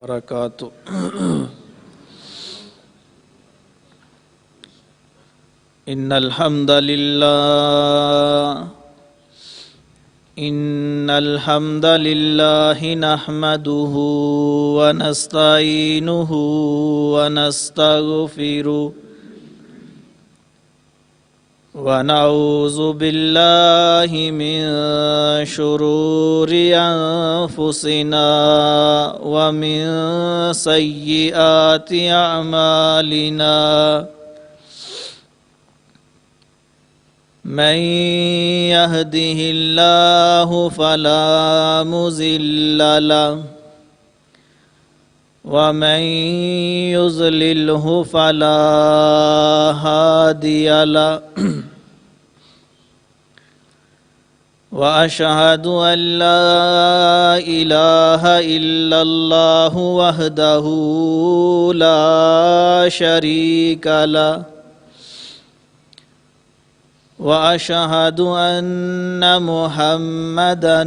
برکاتہ ان الحمد للہ نحمده ونستعینه ونستغفره ونعوذ باللہ من شرور انفسنا ومن سیئات اعمالنا من يهده الله فلا مضل له ومن يضلله فلا هادي له وأشهد أن لا إله إلا الله وحده لا شريك له وأشهد أن محمدًا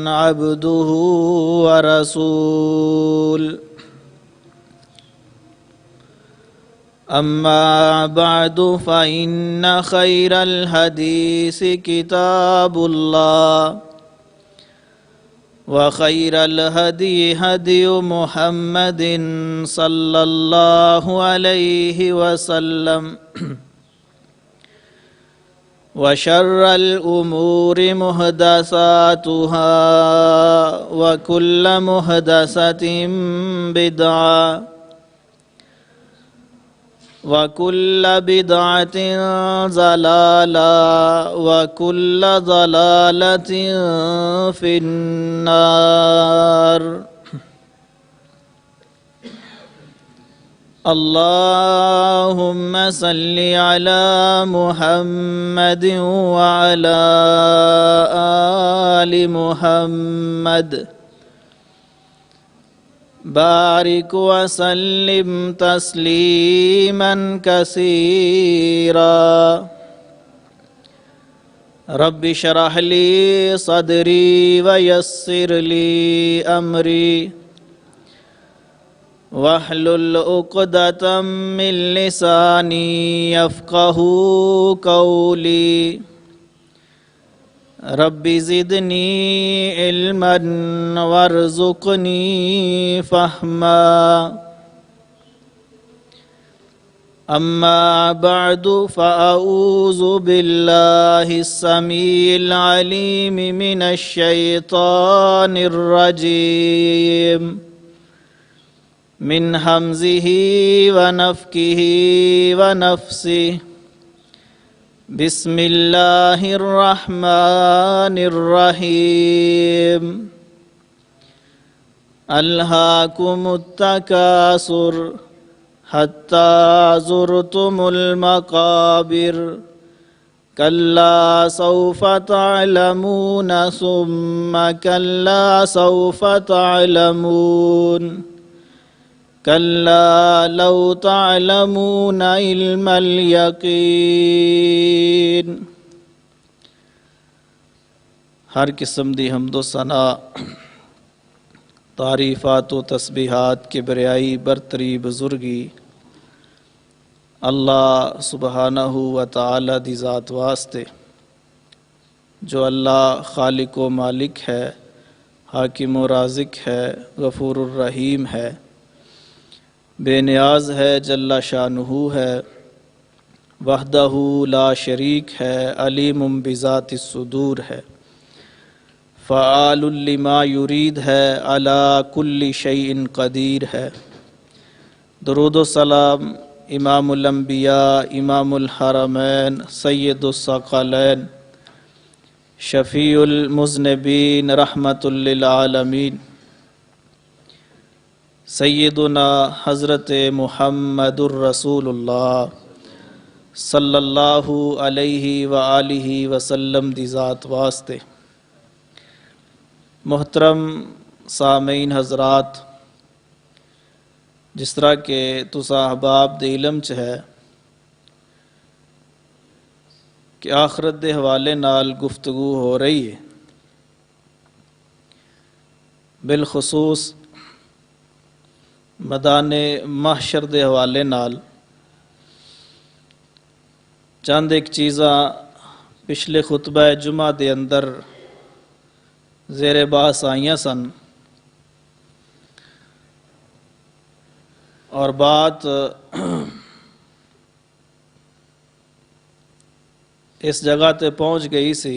عبده ورسوله أما بعد فإن خير الحديث كتاب الله وخير الهدي هدي محمد صلى الله عليه وسلم وشر الأمور محدثاتها وكل محدثة بدعة وكل بدعة ضلالة وكل ضلالة في النار اللهم صل على محمد وعلى آل محمد بارك وسلم تسليما كثيرا رب اشرح لي صدري ويسر لي أمري واحلل عقدة من لساني يفقهوا قولي رب زدني علما وارزقني فهما أما بعد فأعوذ بالله السميع العليم من الشيطان الرجيم من همزه ونفكه ونفسه بسم الله الرحمن الرحيم ألهاكم التكاثر حتى زرتم المقابر كلا سوف تعلمون ثم كلا سوف تعلمون كلا لو تعلمون علم اليقين ہر قسم دی حمد و ثنا تعریفات و تسبیحات کے بریائی برتری بزرگی اللہ سبحانہ و تعالی دی ذات واسطے جو اللہ خالق و مالک ہے، حاکم و رازق ہے، غفور الرحیم ہے، بے نیاز ہے، جل شانہ ہے، وحدہ لا شریک ہے، علیم بذات الصدور ہے، فعال لما یرید ہے، علی کل شیء قدیر ہے۔ درود و سلام امام الانبیاء، امام الحرمین، سید الثقلین، شفیع المذنبین، رحمت للعالمین، سیدنا حضرت محمد الرسول اللہ صلی اللہ علیہ وآلہ وسلم دی ذات واسطے۔ محترم سامعین حضرات، جس طرح کہ تساں احباب دے علم چ ہے کہ آخرت دے حوالے نال گفتگو ہو رہی ہے، بالخصوص ਮੈਦਾਨ mahshar ਦੇ ਹਵਾਲੇ ਨਾਲ ਚੰਦ ਇੱਕ ਚੀਜ਼ਾਂ ਪਿਛਲੇ ਖੁਤਬਾ ਜੁਮਾ ਦੇ ਅੰਦਰ ਜ਼ੇਰ ਬਾਸ ਆਈਆਂ ਸਨ اور بات اس جگہ تے پہنچ گئی سی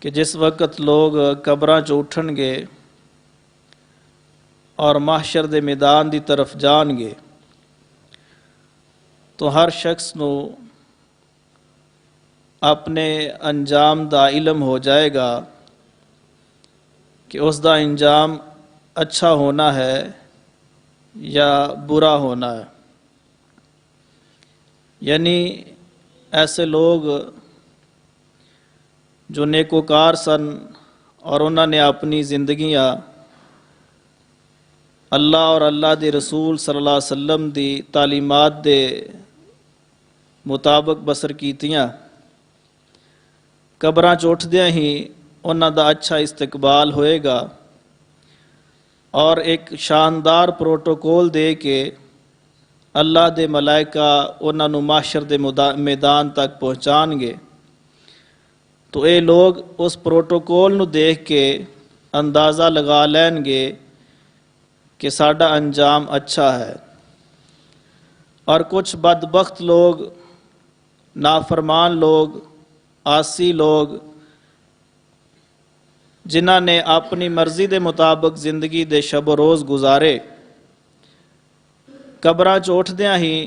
کہ جس وقت لوگ قبراں چ اٹھن گے اور محشر دے میدان دی طرف جان گے تو ہر شخص نو اپنے انجام دا علم ہو جائے گا کہ اس دا انجام اچھا ہونا ہے یا برا ہونا ہے. یعنی ایسے لوگ جو نیکوکار سن اور انہوں نے اپنی زندگیاں اللہ اور اللہ دے رسول صلی اللہ علیہ وسلم دی تعلیمات دے مطابق بسر کیتیاں، قبراں چ اٹھدیاں ہی انہاں دا اچھا استقبال ہوئے گا اور ایک شاندار پروٹوکول دے کے اللہ دے ملائکہ انہاں نو محشر دے میدان تک پہنچان گے. تو اے لوگ اس پروٹوکول نو دیکھ کے اندازہ لگا لین گے کہ ساڈا انجام اچھا ہے. اور کچھ بدبخت لوگ، نافرمان لوگ، آسی لوگ جنہاں نے اپنی مرضی دے مطابق زندگی دے شب و روز گزارے، قبراں چ اٹھدیاں ہی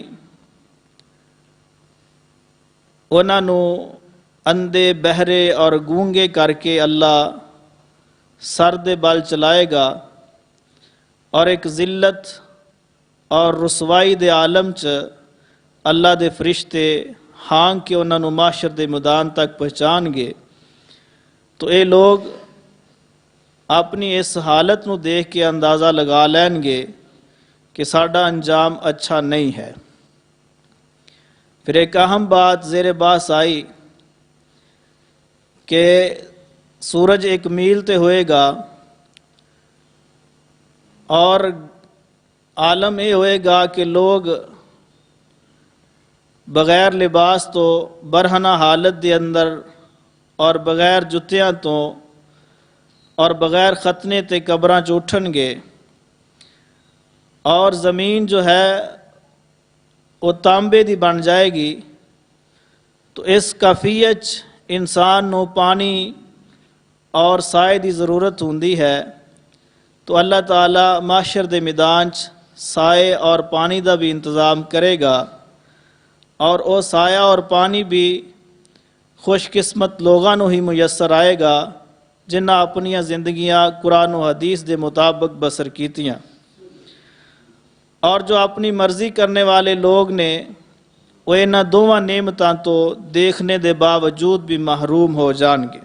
انہاں نو اندھے، بہرے اور گونگے کر کے اللہ سر دے بل چلائے گا اور ایک ذلت اور رسوائی دے عالم چ اللہ دے فرشتے ہانگ کے انہاں نو محشر دے میدان تک پہنچان گے. تو اے لوگ اپنی اس حالت نو دیکھ کے اندازہ لگا لین گے کہ ساڈا انجام اچھا نہیں ہے. پھر ایک اہم بات زیر باس آئی کہ سورج ایک میل تے ہوئے گا اور عالم یہ ہوئے گا کہ لوگ بغیر لباس تو برہنہ حالت دے اندر اور بغیر جتیاں تو اور بغیر ختنے تے قبراں چ اٹھن گے اور زمین جو ہے وہ تانبے دی بن جائے گی. تو اس کیفیت انسان نو پانی اور سائے دی ضرورت ہوندی ہے. تو اللہ تعالیٰ محشر دے میدان چ سائے اور پانی دا بھی انتظام کرے گا اور او سایہ اور پانی بھی خوش قسمت لوگاں نو ہی میسر آئے گا جنہاں اپنیاں زندگیاں قرآن و حدیث دے مطابق بسر کیتیاں. اور جو اپنی مرضی کرنے والے لوگ نے وہ انہاں دوواں نعمتاں تو دیکھنے دے باوجود بھی محروم ہو جان گے.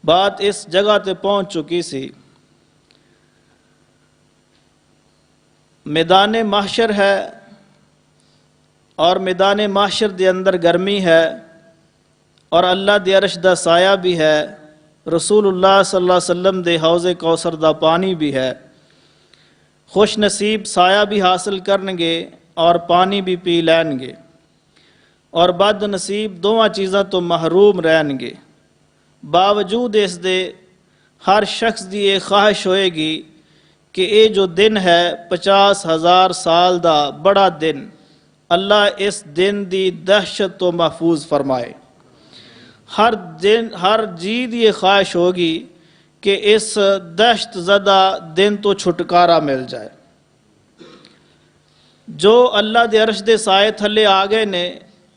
بات اس جگہ تے پہنچ چکی سی، میدان محشر ہے اور میدان محشر دے اندر گرمی ہے اور اللہ دے عرش دا سایہ بھی ہے، رسول اللہ صلی اللہ علیہ وسلم دے حوض کوثر دا پانی بھی ہے. خوش نصیب سایہ بھی حاصل کرن گے اور پانی بھی پی لین گے اور بد نصیب دونوں چیزاں تو محروم رہن گے. باوجود اس دے ہر شخص دی یہ خواہش ہوئے گی کہ یہ جو دن ہے 50,000 سال دا بڑا دن، اللہ اس دن دی دہشت تو محفوظ فرمائے. ہر جی دی یہ خواہش ہوگی کہ اس دہشت زدہ دن تو چھٹکارا مل جائے. جو اللہ دے عرش دے سائے تھلے آ گئے نے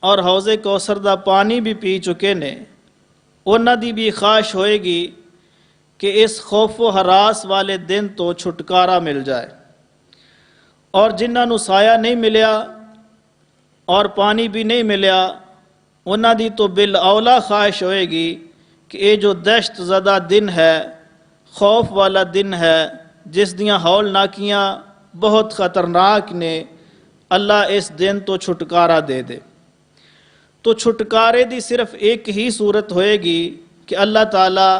اور حوض کوثر دا پانی بھی پی چکے نے، انہاں دی بھی خواہش ہوئے گی کہ اس خوف و ہراس والے دن تو چھٹکارا مل جائے. اور جنہاں نو سایہ نہیں ملیا اور پانی بھی نہیں ملیا، انہاں دی تو بالاولا خواہش ہوئے گی کہ یہ جو دہشت زدہ دن ہے، خوف والا دن ہے، جس دیاں ہولناکیاں بہت خطرناک نے، اللہ اس دن تو چھٹکارا دے دے. تو چھٹکارے دی صرف ایک ہی صورت ہوئے گی کہ اللہ تعالیٰ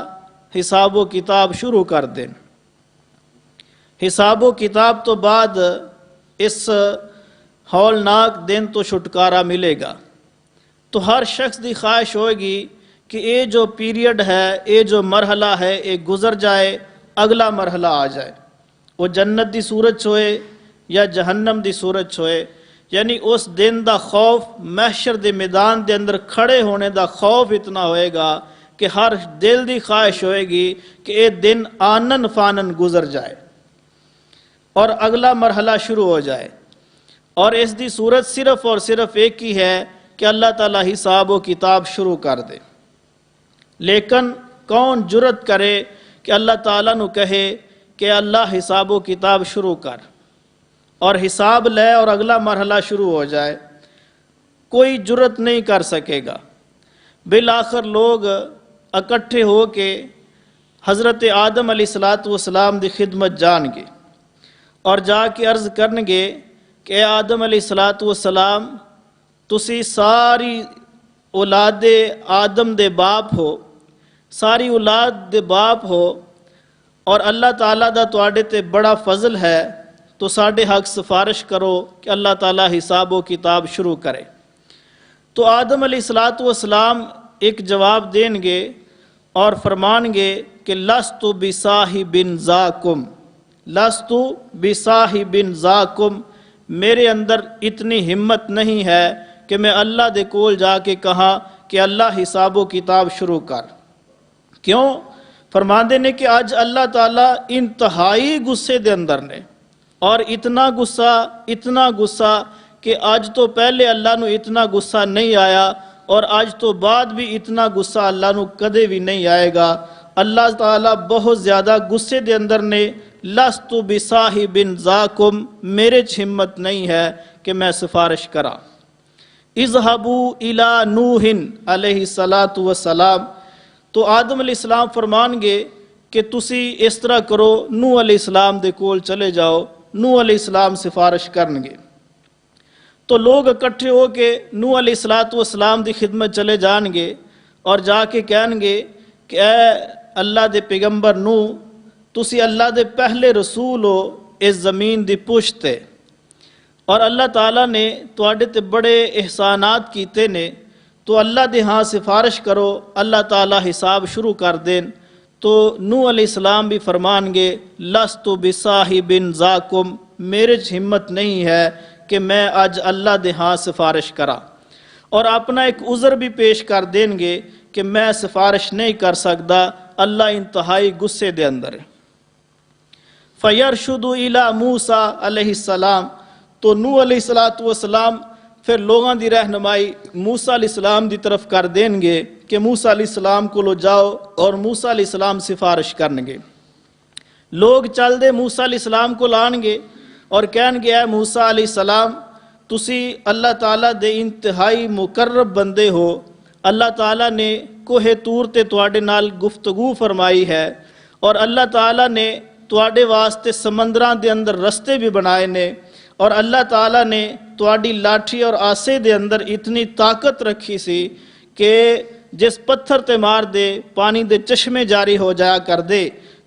حساب و کتاب شروع کر دیں. حساب و کتاب تو بعد اس ہولناک دن تو چھٹکارا ملے گا. تو ہر شخص دی خواہش ہوئے گی کہ یہ جو پیریڈ ہے، یہ جو مرحلہ ہے، یہ گزر جائے، اگلا مرحلہ آ جائے. وہ جنت دی صورت ہوئے یا جہنم دی صورت ہوئے، یعنی اس دن دا خوف، محشر دے میدان دے اندر کھڑے ہونے دا خوف اتنا ہوئے گا کہ ہر دل دی خواہش ہوئے گی کہ یہ دن آنن فانن گزر جائے اور اگلا مرحلہ شروع ہو جائے. اور اس دی صورت صرف اور صرف ایک ہی ہے کہ اللہ تعالیٰ حساب و کتاب شروع کر دے. لیکن کون جرت کرے کہ اللہ تعالیٰ نو کہے کہ اللہ حساب و کتاب شروع کر اور حساب لے اور اگلا مرحلہ شروع ہو جائے؟ کوئی جرت نہیں کر سکے گا. بالآخر لوگ اکٹھے ہو کے حضرت آدم علیہ السلام دی خدمت جان گے اور جا کے عرض کرنگے کہ اے آدم علیہ السلام، تسی ساری اولاد آدم دے باپ ہو، ساری اولاد دے باپ ہو، اور اللہ تعالیٰ دا تواڈے تے بڑا فضل ہے، تو ساڈے حق سفارش کرو کہ اللہ تعالیٰ حساب و کتاب شروع کرے. تو آدم علیہ السلام ایک جواب دیں گے اور فرمان گے کہ لستُ بصاحب ذاکم، لستُ بصاحب ذاکم، میرے اندر اتنی ہمت نہیں ہے کہ میں اللہ دے کول جا کے کہا کہ اللہ حساب و کتاب شروع کر. کیوں؟ فرماندے نے کہ آج اللہ تعالیٰ انتہائی غصے دے اندر نے، اور اتنا غصہ کہ آج تو پہلے اللہ نو اتنا غصہ نہیں آیا اور آج تو بعد بھی اتنا غصہ اللہ نو کدے بھی نہیں آئے گا. اللہ تعالیٰ بہت زیادہ غصے دے اندر نے. لستُ بصاحب ذاکم، میرے ہمت نہیں ہے کہ میں سفارش کرا. اذهبوا الی نوح علیہ السلام، تو آدم علیہ السلام فرمان گے کہ تسی اس طرح کرو، نوح علیہ السلام دے کول چلے جاؤ. نوح علیہ السلام سفارش کرنگے. تو لوگ اکٹھے ہو کے نوح علیہ السلام دی خدمت چلے جان گے اور جا کے کہن گے کہ اے اللہ دے پیغمبر نوح، تسی اللہ دے پہلے رسول ہو اس زمین دی پشت تے، اور اللہ تعالیٰ نے تواڈے تے بڑے احسانات کیتے نے، تو اللہ دے ہاں سفارش کرو، اللہ تعالیٰ حساب شروع کر دیں. تو نوح علیہ السلام بھی فرمان گے لستُ بصاحب ذاکم، میرے ہمت نہیں ہے کہ میں آج اللہ دے ہاں سفارش کرا. اور اپنا ایک عذر بھی پیش کر دیں گے کہ میں سفارش نہیں کر سکتا، اللہ انتہائی غصے دے اندر. فَيَرْشُدُ إِلَى مُوسَىٰ علیہ السلام، تو نوح علیہ السلام پھر لوگاں دی رہنمائی موسیٰ علیہ السلام دی طرف کر دیں گے کہ موسیٰ علیہ السلام کو لو جاؤ اور موسیٰ علیہ السلام سفارش کرنگے. لوگ چل دے موسیٰ علیہ السلام کو لان گے اور کہن گے اے موسیٰ علیہ السلام، تسی اللہ تعالیٰ دے انتہائی مقرب بندے ہو، اللہ تعالیٰ نے کوہ طور تے تواڈے نال گفتگو فرمائی ہے، اور اللہ تعالیٰ نے تواڈے واسطے سمندراں دے اندر رستے بھی بنائے نے، اور اللہ تعالیٰ نے تواڈی لاٹھی اور آسے دے اندر اتنی طاقت رکھی سی کہ جس پتھر تے مار دے پانی دے چشمے جاری ہو جایا کر دے.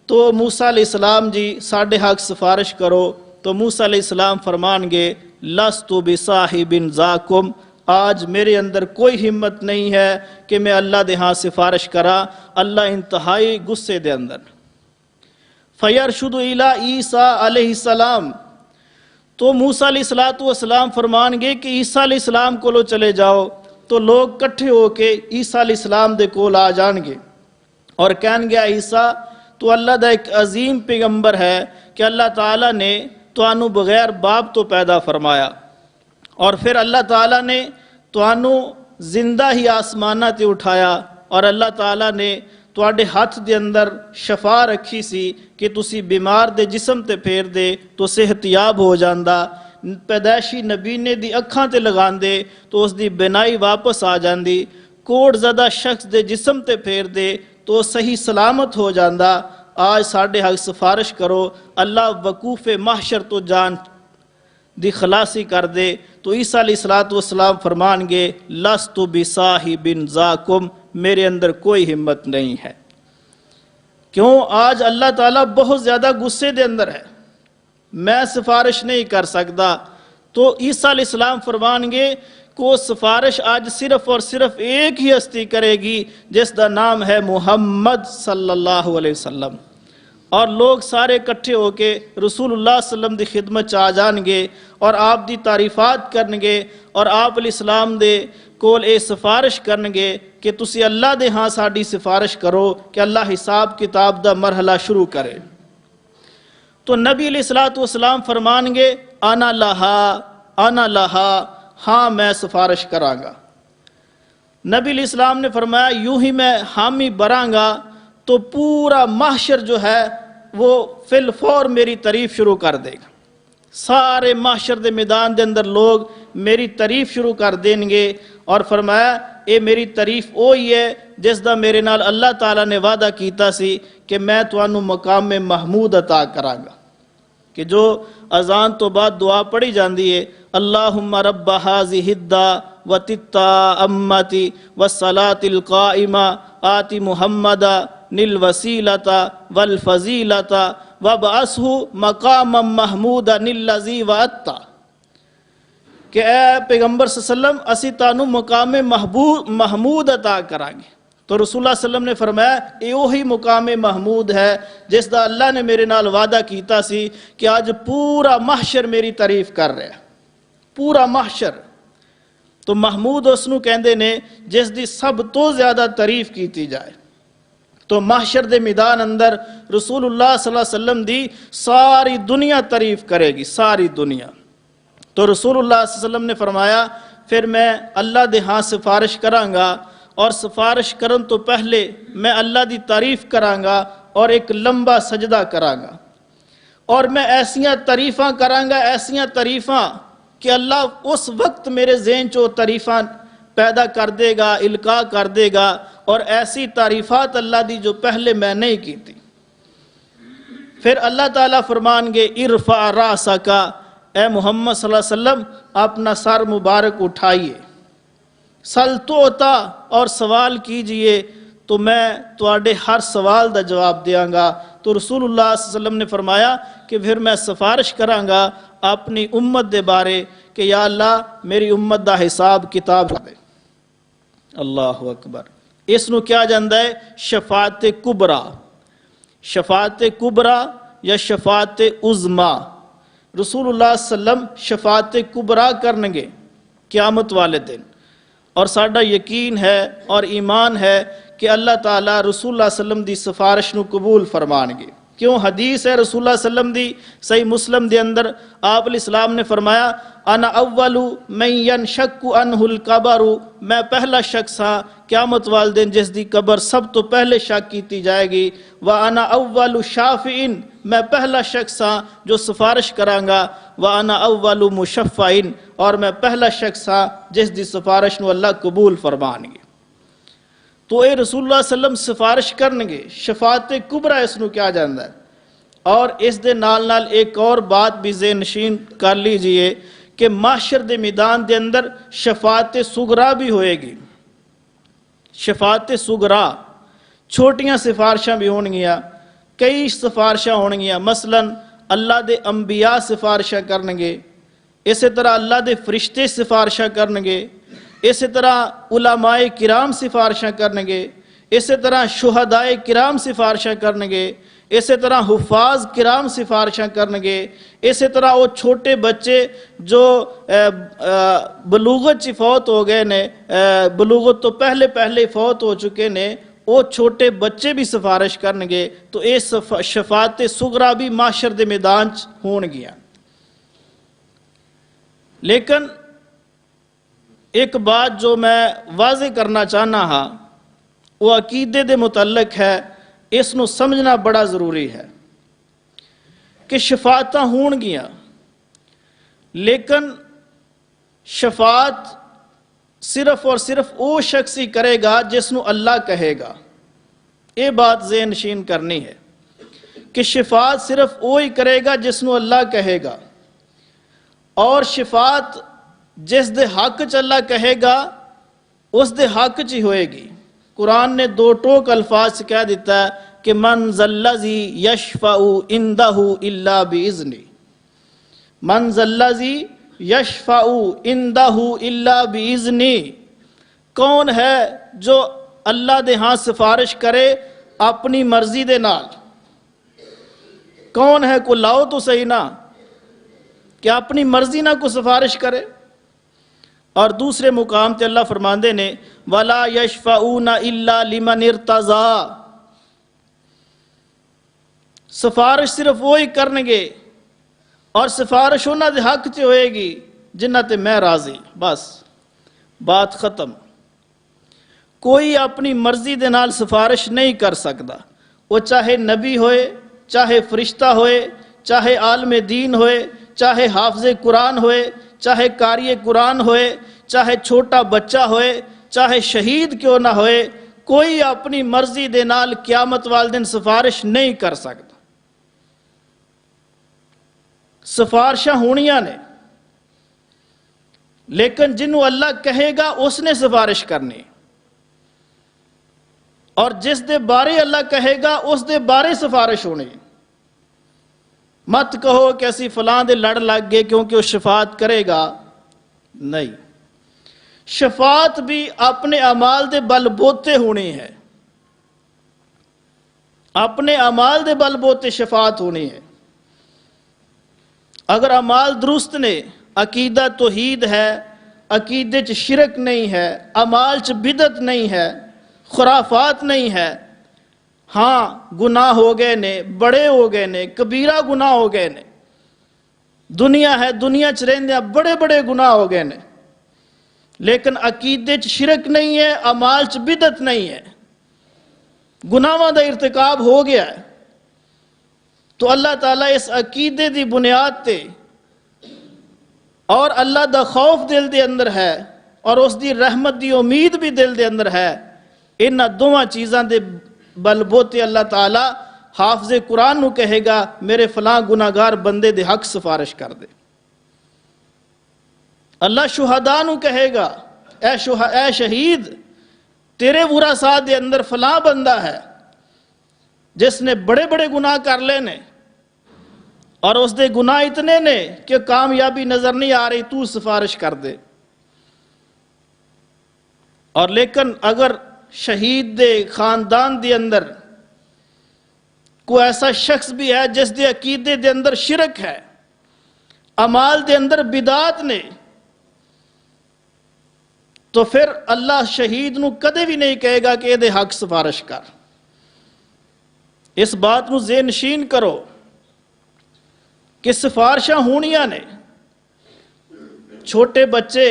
تو موسیٰ علیہ السلام جی ساڈے حق سفارش کرو. تو موسیٰ علیہ السلام فرمان گے لستُ بصاحب ذاکم، آج میرے اندر کوئی ہمت نہیں ہے کہ میں اللہ دے ہاں سفارش کرا، اللہ انتہائی غصے دے اندر. فَيَرْشُدُ إِلَىٰ عیسیٰ علیہ السلام، تو موسیٰ علیہ السلام فرمان گے کہ عیسیٰ علیہ السلام کو لو چلے جاؤ. تو لوگ کٹھے ہو کے عیسیٰ علیہ السلام دے کول آ جان گے اور کہن گیا عیسیٰ تو اللہ دا ایک عظیم پیغمبر ہے کہ اللہ تعالیٰ نے توانو بغیر باپ تو پیدا فرمایا، اور پھر اللہ تعالیٰ نے توانو زندہ ہی آسمانہ تے اٹھایا، اور اللہ تعالیٰ نے تواڈے ہاتھ دے اندر شفا رکھی سی کہ تسی بیمار دے جسم تے پھیر دے تو صحت یاب ہو جاندا، پیدائشی نبینے دی اکھاں تے لگان دے تو اس دی بینائی واپس آ جاندی، کوڑ زدہ شخص دے جسم تے پھیر دے تو صحیح سلامت ہو جاندا. آج ساڈے حق سفارش کرو، اللہ وقوف محشر تو جان دی خلاصی کر دے. تو عیسیٰ علیہ السلام فرمان گے لستُ بصاحب ذاکم، میرے اندر کوئی ہمت نہیں ہے. کیوں؟ آج اللہ تعالیٰ بہت زیادہ غصے دے اندر ہے. میں سفارش نہیں کر سکتا. تو عیسیٰ علیہ السلام فرمان گے کہ وہ سفارش آج صرف اور صرف ایک ہی ہستی کرے گی جس کا نام ہے محمد صلی اللہ علیہ وسلم. اور لوگ سارے کٹھے ہو کے رسول اللہ صلی اللہ علیہ وسلم دی خدمت آ جان گے اور آپ دی تعریفات کرن گے اور آپ علیہ السلام دے کول اے سفارش کرن گے کہ تسی اللہ دے ہاں ساڈی سفارش کرو کہ اللہ حساب کتاب دا مرحلہ شروع کرے. تو نبی علیہ السلام فرمان گے انا لہا ہاں میں سفارش کراں گا. نبی علیہ السلام نے فرمایا یوں ہی میں حامی براں گا تو پورا محشر جو ہے وہ فی الفور میری تعریف شروع کر دے گا. سارے محشر دے میدان دے اندر لوگ میری تعریف شروع کر دیں گے اور فرمایا اے میری تعریف وہی ہے جس دا میرے نال اللہ تعالیٰ نے وعدہ کیتا سی کہ میں تانوں مقام محمود عطا کراں گا. کہ جو اذان تو بعد دعا پڑھی جاندی ہے اللہم رب ہذہ الدعوۃ التامۃ والصلاۃ القائمہ آت محمدا الوسیلۃ والفضیلۃ وابعثہ مقاما محمودا الذی وعدتہ. کہ اے پیغمبر صلی اللہ علیہ وسلم اسی تانوں مقام محمود عطا کریں گے. تو رسول اللہ صلی اللہ علیہ وسلم نے فرمایا یہ وہی مقام محمود ہے جس دا اللہ نے میرے نال وعدہ کیتا سی کہ آج پورا محشر میری تعریف کر رہا ہے. پورا محشر. تو محمود اس نوں کہندے نے جس دی سب تو زیادہ تعریف کیتی جائے. تو محشر دے میدان اندر رسول اللہ صلی اللہ علیہ وسلم دی ساری دنیا تعریف کرے گی, ساری دنیا. تو رسول اللہ صلی اللہ علیہ وسلم نے فرمایا پھر میں اللہ دے ہاں سفارش کراں گا اور سفارش کرن تو پہلے میں اللہ دی تعریف کراں گا اور ایک لمبا سجدہ کراں گا اور میں ایسیاں تعریفاں کراں گا, ایسیاں تعریفاں کہ اللہ اس وقت میرے ذہن چو تعریفاں پیدا کر دے گا, القاء کر دے گا اور ایسی تعریفات اللہ دی جو پہلے میں نہیں کی تھی. پھر اللہ تعالیٰ فرمان گے ارفع راسک, اے محمد صلی اللہ علیہ وسلم اپنا سر مبارک اٹھائیے, سل توتا اور سوال کیجئے تو میں تواڈے ہر سوال دا جواب دیاں گا. تو رسول اللہ صلی اللہ علیہ وسلم نے فرمایا کہ پھر میں سفارش کراں گا اپنی امت دے بارے کہ یا اللہ میری امت دا حساب کتاب دے. اللہ اکبر. اس نو کیا جاندا ہے شفاعت کبریٰ. شفاعت کبریٰ یا شفاعت عظمیٰ. رسول اللہ صلی اللہ علیہ وسلم شفاعت کبریٰ کرنگے قیامت والے دن. اور ساڈا یقین ہے اور ایمان ہے کہ اللہ تعالیٰ رسول اللہ صلی اللہ علیہ وسلم دی سفارش نو قبول فرمان گے. کیوں حدیث ہے رسول اللہ صلی اللہ علیہ وسلم دی صحیح مسلم دے اندر آپ علیہ السلام نے فرمایا انا اول من ینشق عنہ القبر, میں پہلا شخص ہاں قیامت والے دن جس دی قبر سب تو پہلے شک کیتی جائے گی. وانا اول شافع, میں پہلا شخص ہاں جو سفارش کراں گا. وانا اول مشفع, اور میں پہلا شخص ہاں جس دی سفارش نو اللہ قبول فرمان گے. تو اے رسول اللہ صلی اللہ علیہ وسلم سفارش کرنگے شفاعت کبریٰ اس نو کیا جاندا ہے. اور اس دے نال نال ایک اور بات بھی ذہن نشین کر لیجئے کہ محشر دے میدان دے اندر شفاعت صغریٰ بھی ہوئے گی. شفاعت صغریٰ چھوٹیاں سفارشاں بھی ہونگیاں, کئی سفارشاں ہونگیاں. مثلا اللہ دے انبیاء سفارشاں کرنگے, اسی طرح اللہ دے فرشتے سفارشاں کرنگے, اسی طرح علماء کرام سفارشاں کرنگے, اسی طرح شہداء کرام سفارشاں کرنگے, اسی طرح حفاظ کرام سفارشاں کرنگے, اسی طرح وہ چھوٹے بچے جو بلوغت چی فوت ہو گئے نے, بلوغت تو پہلے فوت ہو چکے نے, وہ چھوٹے بچے بھی سفارش کرنگے. تو اے شفاعت صغریٰ بھی معاشر دے میدان ہون گیا. لیکن ایک بات جو میں واضح کرنا چاہنا ہاں وہ عقیدے دے متعلق ہے, اس نو سمجھنا بڑا ضروری ہے کہ شفاعتاں ہون گیاں لیکن شفاعت صرف اور صرف وہ شخص ہی کرے گا جس نو اللہ کہے گا. یہ بات ذہن نشین کرنی ہے کہ شفاعت صرف وہی کرے گا جس نو اللہ کہے گا, اور شفاعت جس دے حق چ اللہ کہے گا اس دے حق چ ہی ہوئے گی. قرآن نے دو ٹوک الفاظ سے کہہ دیتا ہے کہ من ذا الذی یشفع عندہ الا باذنہ, من ذا الذی یشفع عندہ الا باذنہ، کون ہے جو اللہ دے ہاں سفارش کرے اپنی مرضی دے نال؟ کون ہے؟ کو لاؤ تو صحیح نا کہ اپنی مرضی نہ کو سفارش کرے۔ اور دوسرے مقام تے اللہ فرماندے نے وَلَا يَشْفَعُونَ إِلَّا لِمَنِ ارْتَضَىٰ، سفارش صرف وہی کرن گے اور سفارش انہاں دے حق چ ہوئے گی جنہاں تے میں راضی، بس بات ختم۔ کوئی اپنی مرضی دے نال سفارش نہیں کر سکتا، وہ چاہے نبی ہوئے، چاہے فرشتہ ہوئے، چاہے عالم دین ہوئے، چاہے حافظ قرآن ہوئے، چاہے قاری قرآن ہوئے، چاہے چھوٹا بچہ ہوئے، چاہے شہید کیوں نہ ہوئے، کوئی اپنی مرضی دے نال قیامت والے دن سفارش نہیں کر سکتا۔ سفارشاں ہونیاں نے، لیکن جنہوں اللہ کہے گا اس نے سفارش کرنی، اور جس دے بارے اللہ کہے گا اس دے بارے سفارش ہونی۔ مت کہو کہ اسی فلاں دے لڑ لگ گئے کیونکہ وہ شفاعت کرے گا، نہیں، شفاعت بھی اپنے اعمال دے بل بوتے ہونی ہے، اپنے اعمال دے بل بوتے شفاعت ہونی ہے۔ اگر اعمال درست نے، عقیدہ توحید ہے، عقیدے چ شرک نہیں ہے، اعمال چ بدعت نہیں ہے، خرافات نہیں ہے، ہاں گناہ ہو گئے نے، بڑے ہو گئے نے، کبیرہ گناہ ہو گئے نے، دنیا ہے، دنیا چ رہندے بڑے بڑے گناہ ہو گئے نے، لیکن عقیدے چ شرک نہیں ہے، اعمال چ بدعت نہیں ہے، گناہاں دا ارتکاب ہو گیا ہے، تو اللہ تعالیٰ اس عقیدے دی بنیاد تے اور اللہ دا خوف دل دے اندر ہے اور اس دی رحمت دی امید بھی دل دے اندر ہے، انہاں دوواں چیزاں دے بل بوتے اللہ تعالیٰ حافظ قرآن نو کہے گا میرے فلاں گناہگار بندے دے حق سفارش کر دے۔ اللہ شہداء نو کہے گا اے شہید تیرے ورثاء دے اندر فلاں بندہ ہے جس نے بڑے بڑے گناہ کر لے نے اور اس دے گناہ اتنے نے کہ کامیابی نظر نہیں آ رہی، تو سفارش کر دے۔ اور لیکن اگر شہید دے خاندان دے اندر کوئی ایسا شخص بھی ہے جس دے عقیدے دے اندر شرک ہے، اعمال دے اندر بدعات نے، تو پھر اللہ شہید نو کدے بھی نہیں کہے گا کہ دے حق سفارش کر۔ اس بات نو ذہن نشین کرو کہ سفارشاں ہونیاں نے۔ چھوٹے بچے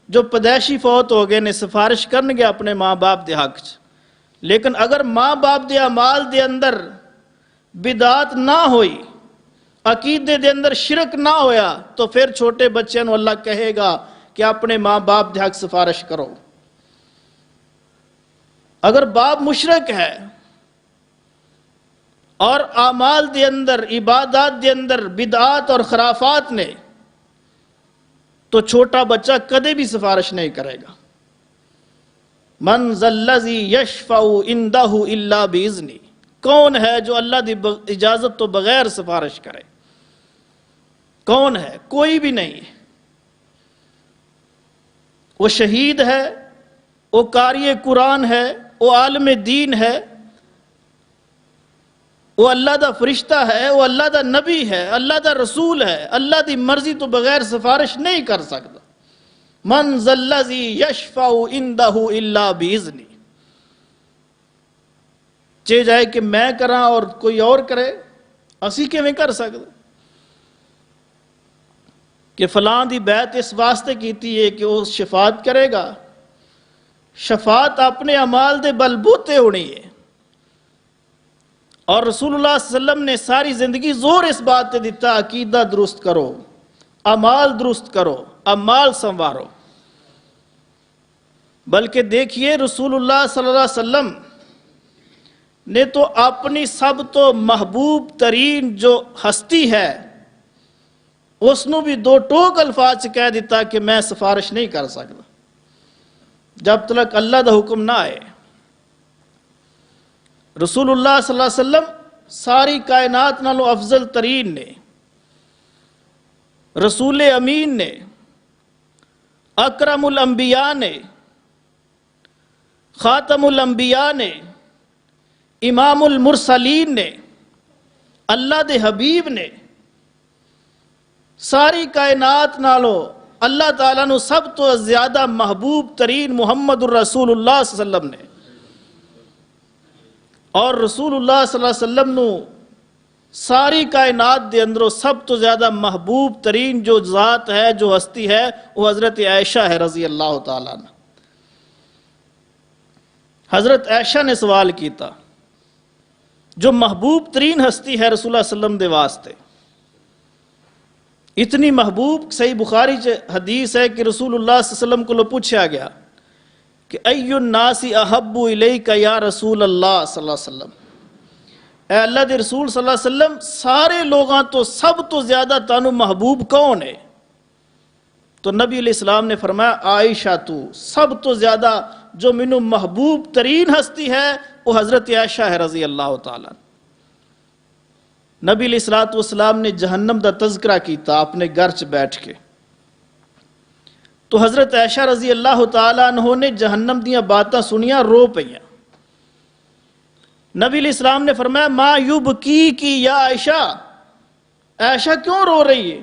جو پیدائشی فوت ہو گئے نے سفارش کرنگے اپنے ماں باپ دے حق چ، لیکن اگر ماں باپ دے اعمال دے اندر بدعات نہ ہوئی، عقیدے دے اندر شرک نہ ہویا، تو پھر چھوٹے بچے نو اللہ کہے گا کہ اپنے ماں باپ دے حق سفارش کرو۔ اگر باپ مشرک ہے اور اعمال دے اندر، عبادات دے اندر بدعات اور خرافات نے، تو چھوٹا بچہ کدے بھی سفارش نہیں کرے گا۔ من ذا الذی یشفع عندہ الا باذنہ، کون ہے جو اللہ دی اجازت تو بغیر سفارش کرے؟ کون ہے؟ کوئی بھی نہیں ہے۔ وہ شہید ہے، وہ قاری قرآن ہے، وہ عالم دین ہے، وہ اللہ دا فرشتہ ہے، وہ اللہ دا نبی ہے، اللہ دا رسول ہے، اللہ دی مرضی تو بغیر سفارش نہیں کر سکتا۔ من ذا الذی یشفع عندہ الا باذنہ، چاہے جائے کہ میں کراں اور کوئی اور کرے، اسی کیویں کر سکتے کہ فلاں دی بیعت اس واسطے کیتی ہے کہ وہ شفاعت کرے گا؟ شفاعت اپنے اعمال دے بلبوتے ہونی ہے، اور رسول اللہ صلی اللہ علیہ وسلم نے ساری زندگی زور اس بات تے دیتا عقیدہ درست کرو، اعمال درست کرو، اعمال سنوارو۔ بلکہ دیکھیے رسول اللہ صلی اللہ علیہ وسلم نے تو اپنی سب تو محبوب ترین جو ہستی ہے اس نو بھی دو ٹوک الفاظ سے کہہ دیتا کہ میں سفارش نہیں کر سکتا جب تک اللہ دا حکم نہ آئے۔ رسول اللہ صلی اللہ علیہ وسلم ساری کائنات نالوں افضل ترین نے، رسول امین نے، اکرم الانبیاء نے، خاتم الانبیاء نے، امام المرسلین نے، اللہ دے حبیب نے ساری کائنات نالو اللہ تعالیٰ نو سب تو زیادہ محبوب ترین محمد الرسول اللہ صلی اللہ علیہ وسلم نے، اور رسول اللہ صلی اللہ علیہ وسلم نو ساری کائنات دے اندروں سب تو زیادہ محبوب ترین جو ذات ہے، جو ہستی ہے، وہ حضرت عائشہ ہے رضی اللہ تعالیٰ عنہ۔ حضرت عائشہ نے سوال کیتا، جو محبوب ترین ہستی ہے رسول اللہ صلی اللہ علیہ وسلم دے واسطے، اتنی محبوب، صحیح بخاری حدیث ہے کہ رسول اللہ صلی اللہ علیہ وسلم کو پوچھا گیا کہ ای الناس احب الیک یا رسول اللہ صلی اللہ علیہ وسلم، اے اللہ دے رسول صلی اللہ علیہ وسلم سارے لوگاں تو سب تو زیادہ تانوں محبوب کون ہے؟ تو نبی علیہ السلام نے فرمایا عائشہ، تو سب تو زیادہ جو منو محبوب ترین ہستی ہے وہ حضرت عائشہ ہے رضی اللہ تعالیٰ۔ نبی علیہ السلام نے جہنم دا تذکرہ کیتا اپنے گھر چ بیٹھ کے، تو حضرت عائشہ رضی اللہ تعالیٰ عنہ نے جہنم دیاں باتاں سنیاں، رو پئیاں۔ نبی علیہ السلام نے فرمایا ما یبکی یا عائشہ، عائشہ کیوں رو رہی ہے؟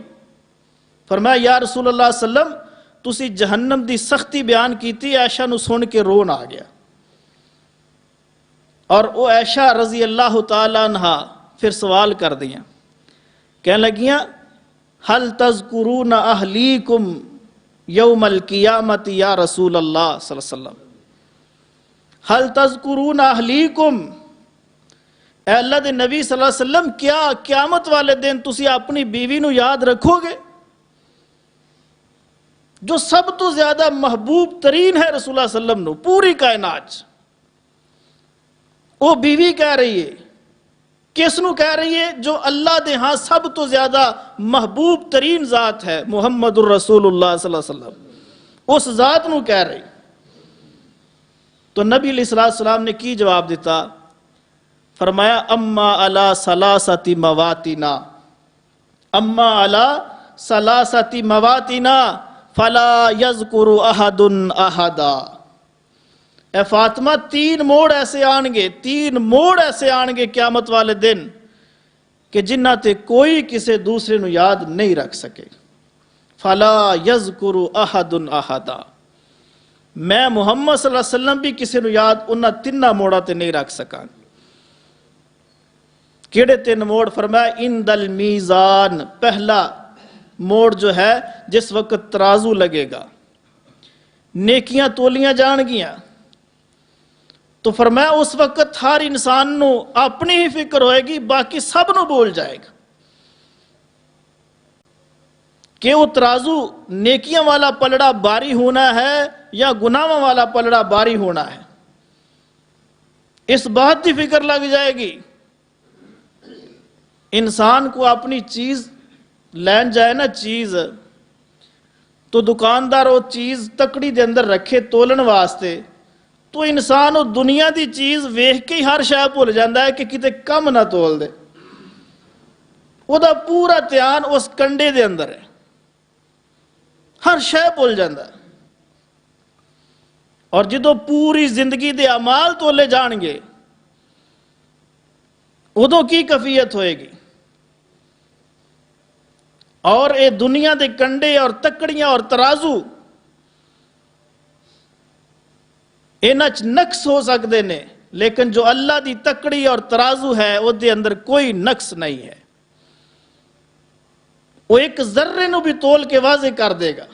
فرمایا یا رسول اللہ صلی اللہ علیہ وسلم تسی جہنم دی سختی بیان کیتی، عائشہ نو سن کے رون آ گیا۔ اور وہ عائشہ رضی اللہ تعالیٰ عنہ پھر سوال کر دیا، کہنے لگیاں حل تذکرون اہلیکم یوم القیامت یا رسول اللہ صلی اللہ علیہ وسلم، حل تذکرون اہلیکم، اے اللہ دے نبی صلی اللہ علیہ وسلم کیا قیامت والے دن تسی اپنی بیوی نو یاد رکھو گے؟ جو سب تو زیادہ محبوب ترین ہے رسول اللہ صلی اللہ علیہ وسلم نو پوری کائنات، وہ بیوی کہہ رہی ہے، کس نو کہہ رہی ہے؟ جو اللہ دے ہاں سب تو زیادہ محبوب ترین ذات ہے، محمد الرسول اللہ صلی اللہ علیہ وسلم، اس ذات نو کہہ رہی۔ تو نبی علیہ السلام نے کی جواب دیتا؟ فرمایا اما علی ثلاثۃ مواتنا، اما علی ثلاثۃ مواتنا فلا یذکر احد احدا، اے فاطمہ تین موڑ ایسے آن گے، تین موڑ ایسے آن گے قیامت والے دن کہ جنہ تے کوئی کسے دوسرے نو یاد نہیں رکھ سکے۔ فلا یذکر احد احدا، میں محمد صلی اللہ علیہ وسلم بھی کسے نو یاد انہاں تینہ موڑا تے نہیں رکھ سکاں۔ کیڑے تین موڑ؟ فرمایا اند المیزان، پہلا موڑ جو ہے جس وقت ترازو لگے گا، نیکیاں تولیاں جان گیاں، تو فرمایا اس وقت ہر انسان نو اپنی ہی فکر ہوئے گی، باقی سب نو بول جائے گا کہ وہ ترازو نیکیاں والا پلڑا باری ہونا ہے یا گناہوں والا پلڑا باری ہونا ہے، اس بات کی فکر لگ جائے گی۔ انسان کو اپنی چیز لین جائے نا، چیز تو دکاندار وہ چیز تکڑی دے اندر رکھے تولن واسطے، تو انسان وہ دنیا دی چیز ویکھ کے ہی ہر شے بھول جاندا ہے کہ کتے کم نہ تول دے، وہ دا پورا دھیان اس کنڈے دے اندر ہے، ہر شے بھول جاندا ہے۔ اور جدو پوری زندگی دے اعمال تولے جان گے ادو کی کیفیت ہوئے گی؟ اور اے دنیا دے کنڈے اور تکڑیاں اور ترازو انچ نقص ہو سکتے نے، لیکن جو اللہ دی تکڑی اور ترازو ہے وہ دے اندر کوئی نقص نہیں ہے، وہ ایک ذرے نو بھی تول کے واضح کر دے گا،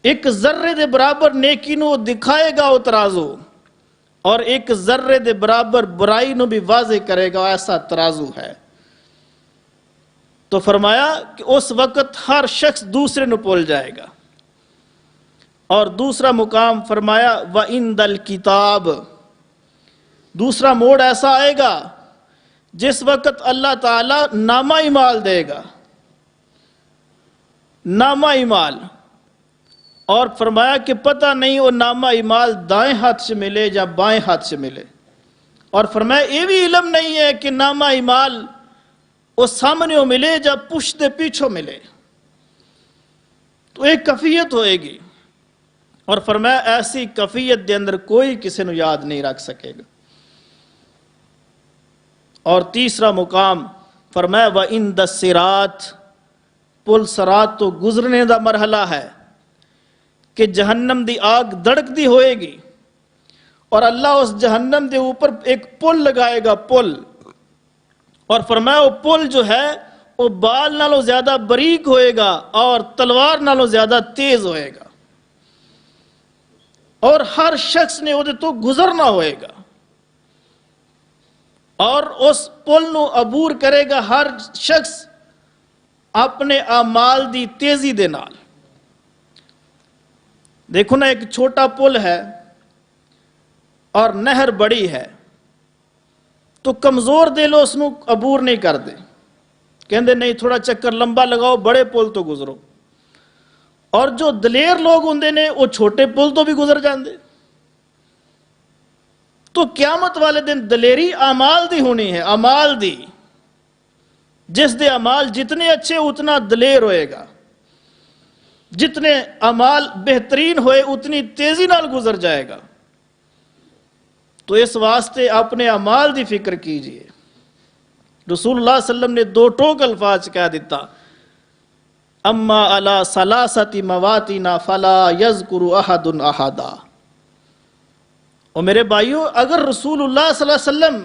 ایک ذرے دے برابر نیکی نو دکھائے گا وہ ترازو، اور ایک ذرے دے برابر برائی نو بھی واضح کرے گا، ایسا ترازو ہے۔ تو فرمایا کہ اس وقت ہر شخص دوسرے نو بھول جائے گا۔ اور دوسرا مقام فرمایا وَإِنْدَ الْكِتَابِ، دوسرا موڑ ایسا آئے گا جس وقت اللہ تعالیٰ نامہ اعمال دے گا، نامہ اعمال، اور فرمایا کہ پتہ نہیں وہ نامہ اعمال دائیں ہاتھ سے ملے یا بائیں ہاتھ سے ملے، اور فرمایا یہ بھی علم نہیں ہے کہ نامہ اعمال وہ سامنے ملے یا پشتے پیچھوں ملے، تو ایک کیفیت ہوئے گی، اور فرمایا ایسی کیفیت دے اندر کوئی کسی نو یاد نہیں رکھ سکے گا۔ اور تیسرا مقام فرمایا وَإِنْدَ الصِّرَاط، پل صراط تو گزرنے دا مرحلہ ہے کہ جہنم دی آگ دڑک دی ہوئے گی، اور اللہ اس جہنم دے اوپر ایک پل لگائے گا، پل، اور فرمایا وہ پل جو ہے وہ بال نالوں زیادہ باریک ہوئے گا اور تلوار نالوں زیادہ تیز ہوئے گا، اور ہر شخص نے وہ تو گزرنا ہوئے گا، اور اس پل نو عبور کرے گا ہر شخص اپنے اعمال دی تیزی دے نال۔ دیکھو نا، ایک چھوٹا پل ہے اور نہر بڑی ہے، تو کمزور دل اس نو عبور نہیں کر دے، کہندے نہیں تھوڑا چکر لمبا لگاؤ، بڑے پل تو گزرو، اور جو دلیر لوگ ہوندے نے وہ چھوٹے پل تو بھی گزر جاندے۔ تو قیامت والے دن دلیری اعمال دی ہونی ہے، اعمال دی، جس دے اعمال جتنے اچھے اتنا دلیر ہوئے گا، جتنے اعمال بہترین ہوئے اتنی تیزی نال گزر جائے گا۔ تو اس واسطے اپنے اعمال دی فکر کیجئے۔ رسول اللہ صلی اللہ علیہ وسلم نے دو ٹوک الفاظ کہہ دیتا، اما علی ثلاثۃ مواطن فلا یذکر احد احدا۔ اور میرے بھائیو، اگر رسول اللہ صلی اللہ علیہ وسلم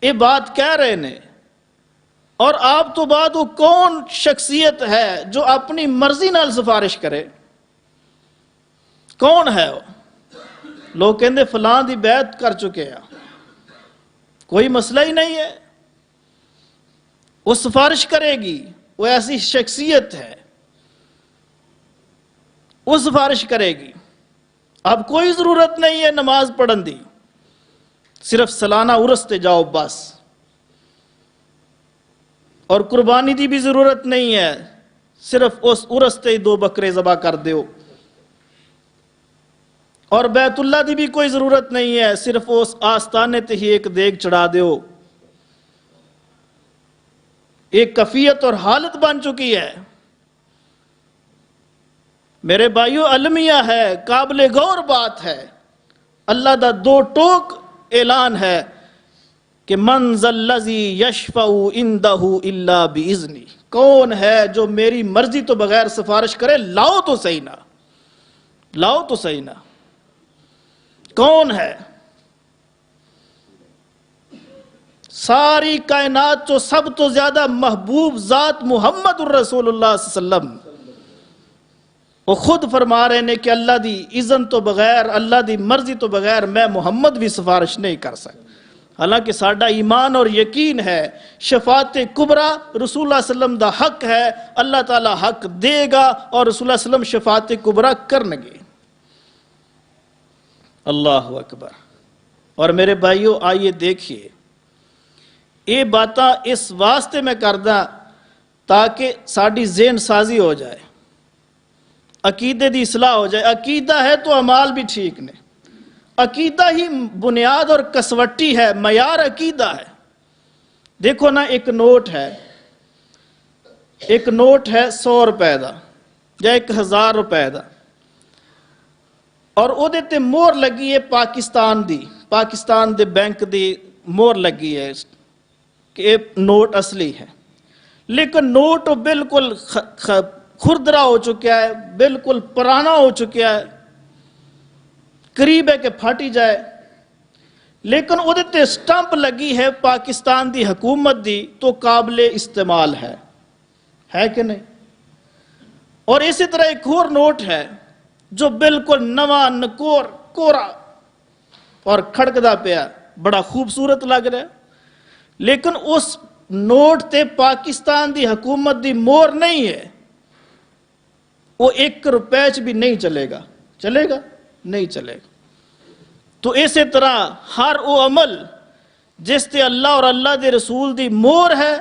یہ بات کہہ رہے نے، اور آپ تو بعد وہ کون شخصیت ہے جو اپنی مرضی نال سفارش کرے؟ کون ہے وہ؟ لوگ کہندے فلاں دی بیعت کر چکے ہیں، کوئی مسئلہ ہی نہیں ہے، وہ سفارش کرے گی، وہ ایسی شخصیت ہے، وہ سفارش کرے گی۔ اب کوئی ضرورت نہیں ہے نماز پڑھن دی، صرف سالانہ عرس تے جاؤ بس، اور قربانی دی بھی ضرورت نہیں ہے، صرف اس عرس تے 2 بکرے ذبح کر دیو، اور بیت اللہ دی بھی کوئی ضرورت نہیں ہے، صرف اس آستانے تے ہی ایک دیگ چڑھا دیو۔ ایک کیفیت اور حالت بن چکی ہے میرے بھائیو، المیہ ہے، قابل غور بات ہے۔ اللہ دا 2 ٹوک اعلان ہے کہ من ذا الذی یشفع عندہ الا باذنہ، کون ہے جو میری مرضی تو بغیر سفارش کرے؟ لاؤ تو صحیح نہ، لاؤ تو صحیح نہ، کون ہے؟ ساری کائنات جو سب تو زیادہ محبوب ذات محمد الرسول اللہ صلی اللہ علیہ وسلم، وہ خود فرما رہے ہیں کہ اللہ دی اذن تو بغیر، اللہ دی مرضی تو بغیر میں محمد بھی سفارش نہیں کر سکتا۔ حالانکہ ساڈا ایمان اور یقین ہے شفاعت کبریٰ رسول اللہ صلی اللہ علیہ وسلم دا حق ہے، اللہ تعالیٰ حق دے گا، اور رسول اللہ صلی اللہ علیہ وسلم شفاعت کبریٰ کرنگے۔ اللہ اکبر۔ اور میرے بھائیو، آئیے دیکھیے، یہ باتاں اس واسطے میں کردہ تاکہ ساڑی ذہن سازی ہو جائے، عقیدے دی اصلاح ہو جائے۔ عقیدہ ہے تو اعمال بھی ٹھیک نے، عقیدہ ہی بنیاد اور کسوٹی ہے، معیار عقیدہ ہے۔ دیکھو نا، ایک نوٹ ہے، ایک نوٹ ہے 100 روپے دا یا 1000 روپے دا، اور او دے تے مور لگی ہے پاکستان دے بینک دی مور لگی ہے کہ یہ نوٹ اصلی ہے، لیکن نوٹ بالکل کھردرا ہو چکا ہے، بالکل پرانا ہو چکا ہے، قریب ہے کہ پھاٹی جائے، لیکن وہ تے سٹمپ لگی ہے پاکستان دی حکومت دی، تو قابل استعمال ہے کہ نہیں؟ اور اسی طرح ایک اور نوٹ ہے جو بالکل نواں نکور کورا اور کھڑکدا پیا، بڑا خوبصورت لگ رہا ہے، لیکن اس نوٹ تے پاکستان دی حکومت دی مور نہیں ہے، وہ 1 روپے بھی نہیں چلے گا، چلے گا؟ نہیں چلے گا۔ تو اسی طرح ہر وہ عمل جس تے اللہ اور اللہ دے رسول دی مور ہے،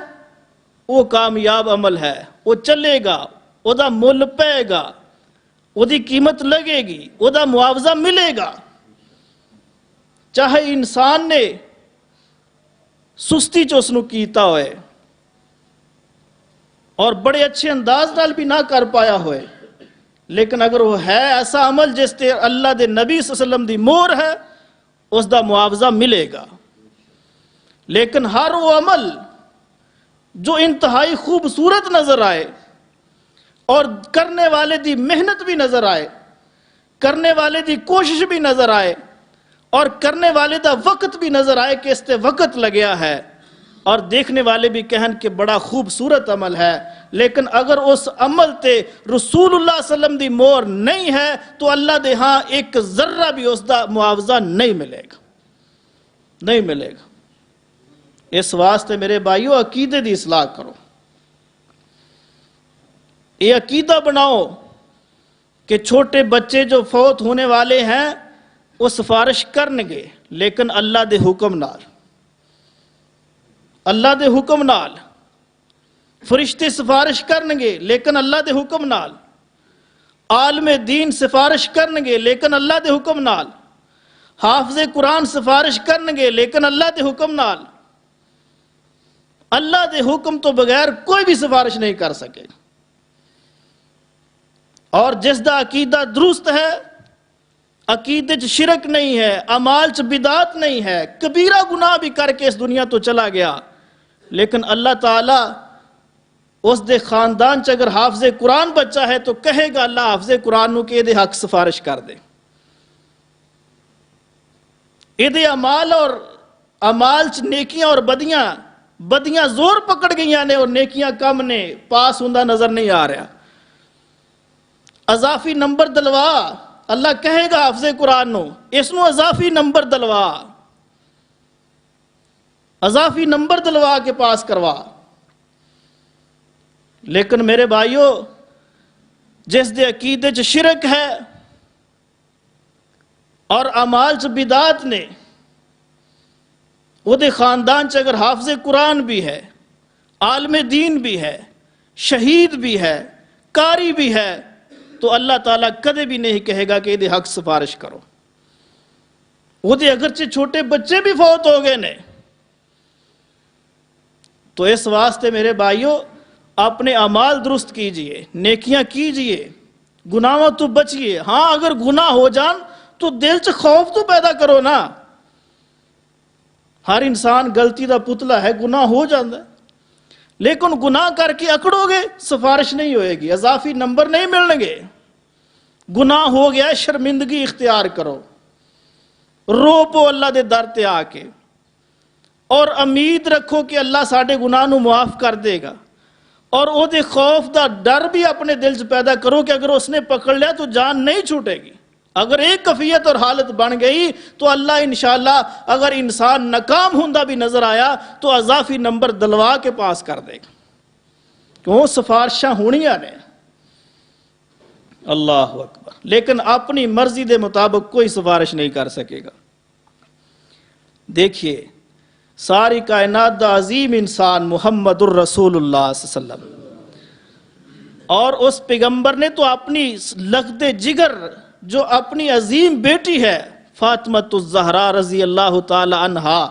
وہ کامیاب عمل ہے، وہ چلے گا، وہ دا مل پے گا، وہ دی قیمت لگے گی، وہ دا معاوضہ ملے گا، چاہے انسان نے سستی چ اس نو کیتا ہوئے، اور بڑے اچھے انداز نال بھی نہ کر پایا ہوئے، لیکن اگر وہ ہے ایسا عمل جس تے اللہ دے نبی صلی اللہ علیہ وسلم دی مہر ہے، اس دا معاوضہ ملے گا۔ لیکن ہر وہ عمل جو انتہائی خوبصورت نظر آئے اور کرنے والے دی محنت بھی نظر آئے، کرنے والے دی کوشش بھی نظر آئے، اور کرنے والے دا وقت بھی نظر آئے کہ اس تے وقت لگیا ہے، اور دیکھنے والے بھی کہن کہ بڑا خوبصورت عمل ہے، لیکن اگر اس عمل تے رسول اللہ صلی اللہ علیہ وسلم دی مہر نہیں ہے تو اللہ دے ہاں ایک ذرہ بھی اس دا معاوضہ نہیں ملے گا، نہیں ملے گا۔ اس واسطے میرے بھائیو عقیدے دی اصلاح کرو، یہ عقیدہ بناؤ کہ چھوٹے بچے جو فوت ہونے والے ہیں وہ سفارش کرنگے، لیکن اللہ دے حکم نال، اللہ دے حکم نال۔ فرشتے سفارش کرنگے لیکن اللہ دے حکم نال، عالم دین سفارش کرنگے لیکن اللہ دے حکم نال، حافظ قرآن سفارش کرنگے لیکن اللہ دے حکم نال۔ اللہ دے حکم تو بغیر کوئی بھی سفارش نہیں کر سکے۔ اور جس دا عقیدہ درست ہے، عقیدے چ شرک نہیں ہے، اعمال چ بدعت نہیں ہے، کبیرہ گناہ بھی کر کے اس دنیا تو چلا گیا، لیکن اللہ تعالیٰ اس دے خاندان چ اگر حافظ قرآن بچہ ہے تو کہے گا اللہ حافظ قرآن نو کہ یہ دے حق سفارش کر دے۔ یہ دے اعمال اور اعمال چ نیکیاں اور بدیاں زور پکڑ گئیاں نے اور نیکیاں کم نے، پاس ہوندا نظر نہیں آ رہا۔ اضافی نمبر دلوا، اللہ کہے گا حافظ قرآن نو اس نو اضافی نمبر دلوا، اضافی نمبر دلوا کے پاس کروا۔ لیکن میرے بھائیو جس دے عقیدے چ شرک ہے اور اعمال چ بدعت نے، وہ دے خاندان چ اگر حافظ قرآن بھی ہے، عالم دین بھی ہے، شہید بھی ہے، قاری بھی ہے، تو اللہ تعالیٰ کدے بھی نہیں کہے گا کہ یہ حق سفارش کرو۔ وہ دے اگرچہ چھوٹے بچے بھی فوت ہو گئے نے۔ تو اس واسطے میرے بھائیوں اپنے اعمال درست کیجئے، نیکیاں کیجئے، گناہوں تو بچئے۔ ہاں اگر گناہ ہو جان تو دل چ خوف تو پیدا کرو نا۔ ہر انسان غلطی دا پتلا ہے، گناہ ہو جاندہ ہے، لیکن گناہ کر کے اکڑو گے سفارش نہیں ہوئے گی، اضافی نمبر نہیں ملنے گے۔ گناہ ہو گیا، شرمندگی اختیار کرو، رو پو اللہ دے در تے آ کے، اور امید رکھو کہ اللہ ساڑھے گناہ نو معاف کر دے گا، اور او دے خوف دا ڈر بھی اپنے دل سے پیدا کرو کہ اگر اس نے پکڑ لیا تو جان نہیں چھوٹے گی۔ اگر ایک کفیت اور حالت بن گئی تو اللہ انشاءاللہ اگر انسان ناکام ہوندہ بھی نظر آیا تو اضافی نمبر دلوا کے پاس کر دے گا، کیوں سفارشاں ہونیاں نے۔ اللہ اکبر۔ لیکن اپنی مرضی دے مطابق کوئی سفارش نہیں کر سکے گا۔ دیکھیے ساری کائنات دا عظیم انسان محمد الرسول اللہ صلی اللہ علیہ وسلم، اور اس پیغمبر نے تو اپنی لخت جگر جو اپنی عظیم بیٹی ہے فاطمہ الزہرا رضی اللہ تعالی عنہا،